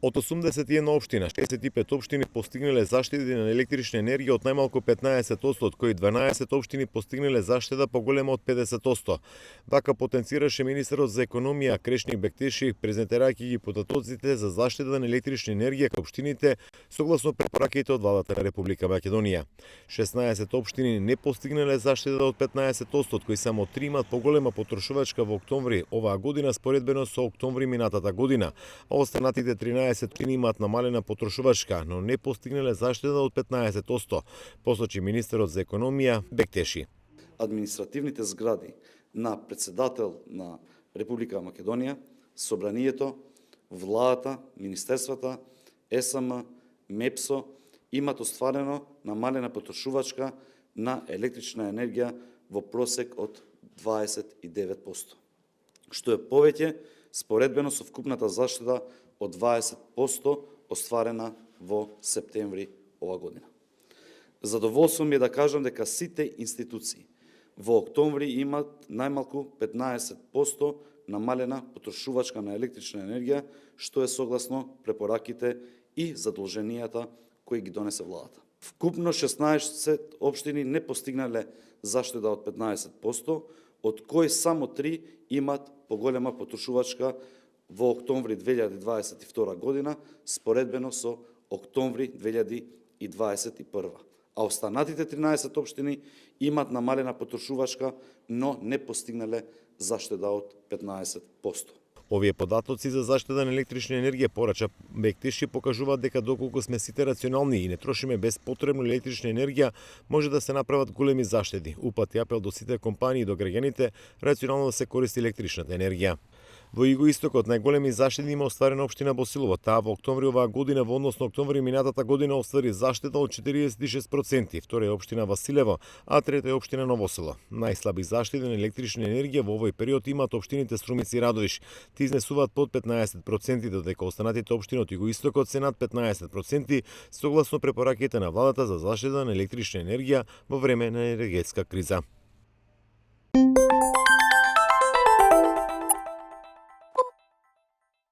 Од 81 општина, 65 општини постигнале заштеди на електрична енергија од најмалку 15%, од кои 12 општини постигнале заштеда поголема од 50%. Вака потенцираше министерот за економија Крешник Бектеши, презентирајќи ги податоците за заштеда на електрична енергија кај општините согласно препораките од владата на Република Македонија. 16 општини не постигнале заштеда од 15%, од кои само 3 имаат поголема потрошувачка во октомври оваа година споредбено со октомври минатата година, а останатите 13 општини имаат намалена потрошувачка, но не постигнале заштеда од 15%, посочи министерот за економија Бектеши. Административните згради на председател на Република Македонија, Собранието, владата, министерствата, ЕСМ, МЕПСО имат остварено намалена потрошувачка на електрична енергија во просек од 29%, што е повеќе споредбено со вкупната заштеда од 20% остварена во септември ова година. Задоволство ми е да кажам дека сите институции во октомври имаат најмалку 15% намалена потрошувачка на електрична енергија, што е согласно препораките и задолженијата кои ги донесе владата. Вкупно 16 општини не постигнале заштеда од 15%, од кои само 3 имаат поголема потрошувачка во октомври 2022 година, споредбено со октомври 2021. А останатите 13 општини имаат намалена потрошувачка, но не постигнале заштеда од 15%. Овие податоци за заштеда на електрична енергија, порача Бектеши, покажуваат дека доколку сме сите рационални и не трошиме безпотребно електрична енергија, може да се направат големи заштеди. Упати апел до сите компании и до граѓаните рационално да се користи електричната енергија. Во Југоистокот најголеми заштеди има остварена општина Босилово. Таа во октомври оваа година во однос на октомври минатата година оствари заштеда од 46%, втора е општина Василево, а трета е општина Новосело. Најслаби заштеди на електрична енергија во овој период имаат општините Струмица и Радовиш. Тие изнесуваат под 15%, додека останатите општини од Југоистокот се над 15%, согласно препораките на владата за заштеда на електрична енергија во време на енергетска криза.